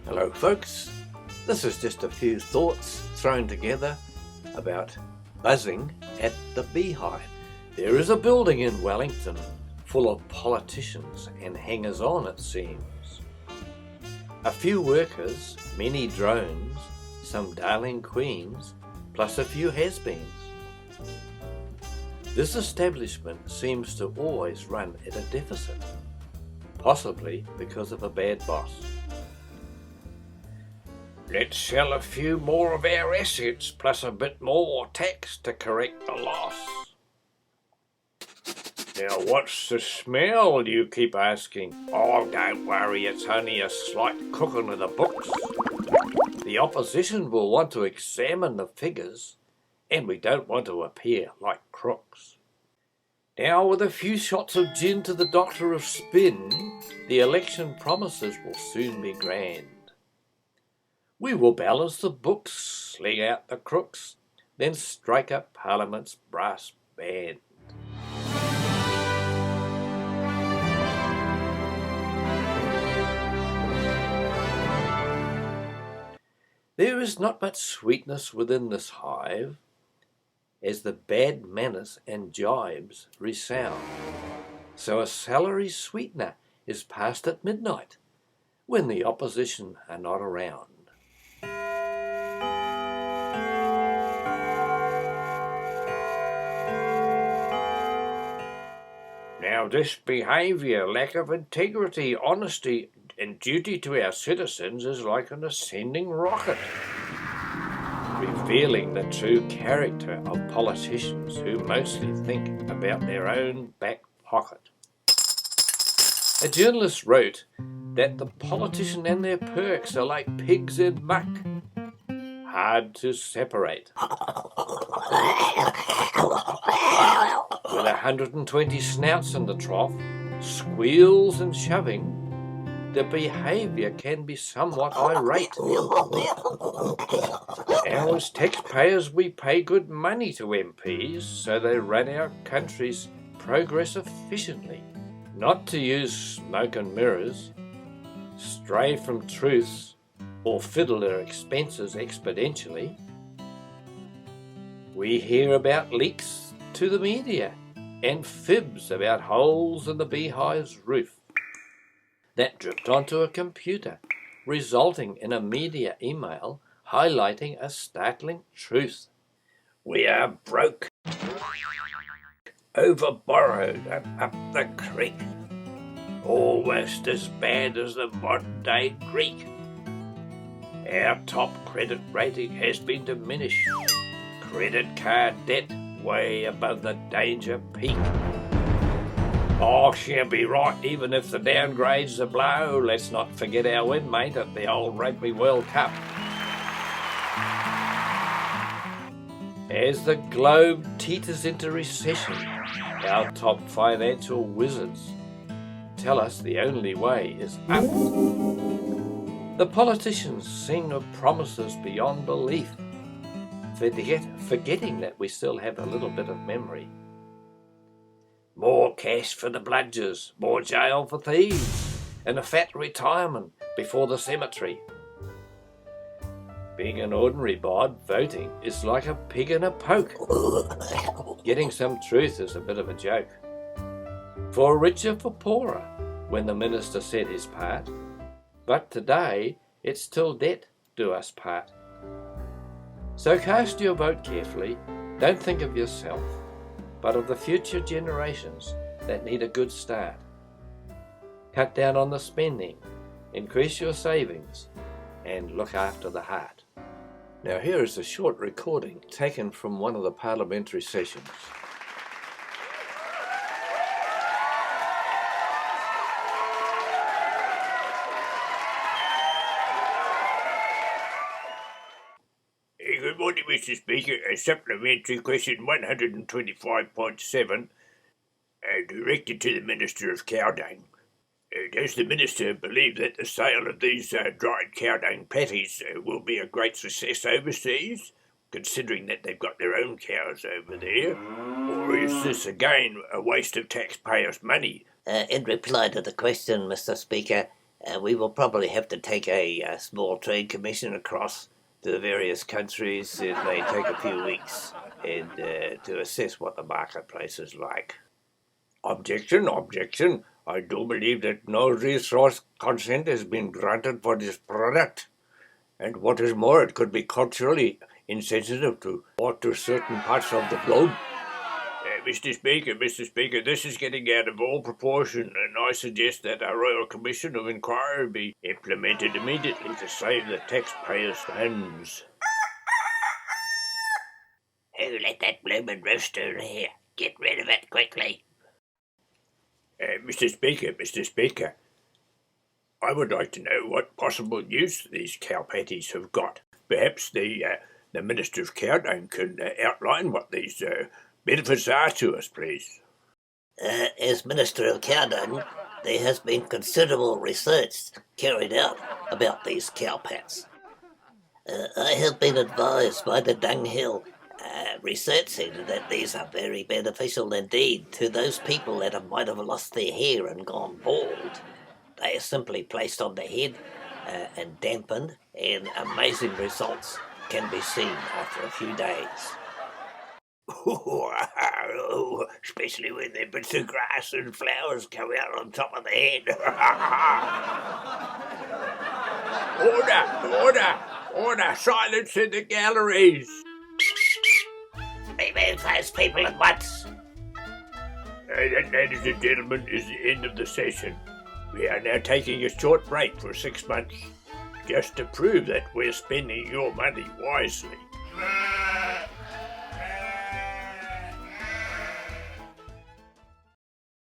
Hello folks, this is just a few thoughts thrown together about buzzing at the Beehive. There is a building in Wellington full of politicians and hangers-on, it seems. A few workers, many drones, some darling queens, plus a few has-beens. This establishment seems to always run at a deficit, possibly because of a bad boss. Let's sell a few more of our assets plus a bit more tax to correct the loss. Now what's the smell, you keep asking? Oh, don't worry, it's only a slight cooking of the books. The opposition will want to examine the figures, and we don't want to appear like crooks. Now with a few shots of gin to the doctor of spin, the election promises will soon be grand. We will balance the books, sling out the crooks, then strike up Parliament's brass band. There is not much sweetness within this hive, as the bad manners and jibes resound. So a salary sweetener is passed at midnight, when the opposition are not around. Now this behaviour, lack of integrity, honesty and duty to our citizens is like an ascending rocket, revealing the true character of politicians who mostly think about their own back pocket. A journalist wrote that the politician and their perks are like pigs in muck, hard to separate. With 120 snouts in the trough, squeals and shoving, the behaviour can be somewhat irate. Now as taxpayers we pay good money to MPs so they run our country's progress efficiently. Not to use smoke and mirrors, stray from truths, or fiddle their expenses exponentially. We hear about leaks to the media and fibs about holes in the Beehive's roof that dripped onto a computer, resulting in a media email highlighting a startling truth. We are broke, over-borrowed and up the creek, almost as bad as the modern-day Greek. Our top credit rating has been diminished, credit card debt way above the danger peak. Oh, she'll be right, even if the downgrade's a blow. Let's not forget our win, mate, at the old Rugby World Cup. As the globe teeters into recession, our top financial wizards tell us the only way is up. The politicians sing of promises beyond belief, forgetting that we still have a little bit of memory. More cash for the bludgers, more jail for thieves, and a fat retirement before the cemetery. Being an ordinary bod, voting is like a pig in a poke. Getting some truth is a bit of a joke. For richer, for poorer, when the minister said his part. But today, it's till debt do us part. So cast your vote carefully, don't think of yourself, but of the future generations that need a good start. Cut down on the spending, increase your savings, and look after the heart. Now here is a short recording taken from one of the parliamentary sessions. Good morning, Mr. Speaker. A supplementary question 125.7 directed to the Minister of Cowdung. Does the Minister believe that the sale of these dried cowdung patties will be a great success overseas, considering that they've got their own cows over there? Or is this again a waste of taxpayers' money? In reply to the question, Mr. Speaker, We will probably have to take a small trade commission across to the various countries. It may take a few weeks and to assess what the marketplace is like. Objection. I do believe that no resource consent has been granted for this product. And what is more, it could be culturally insensitive to certain parts of the globe. Mr. Speaker, this is getting out of all proportion, and I suggest that a Royal Commission of Inquiry be implemented immediately to save the taxpayers' funds. Who let that bloomin' rooster in here? Get rid of it quickly. Mr. Speaker, I would like to know what possible use these cow patties have got. Perhaps the Minister of Cowdang can outline what these benefits are to us, please. As Minister of Cowdung, there has been considerable research carried out about these cowpats. I have been advised by the Dunghill Research Centre that these are very beneficial indeed to those people that might have lost their hair and gone bald. They are simply placed on the head and dampened, and amazing results can be seen after a few days. Especially when there bits of grass and flowers come out on top of the head. Order! Silence in the galleries! Remove those people at once. Ladies and gentlemen, is the end of the session. We are now taking a short break for 6 months, just to prove that we're spending your money wisely.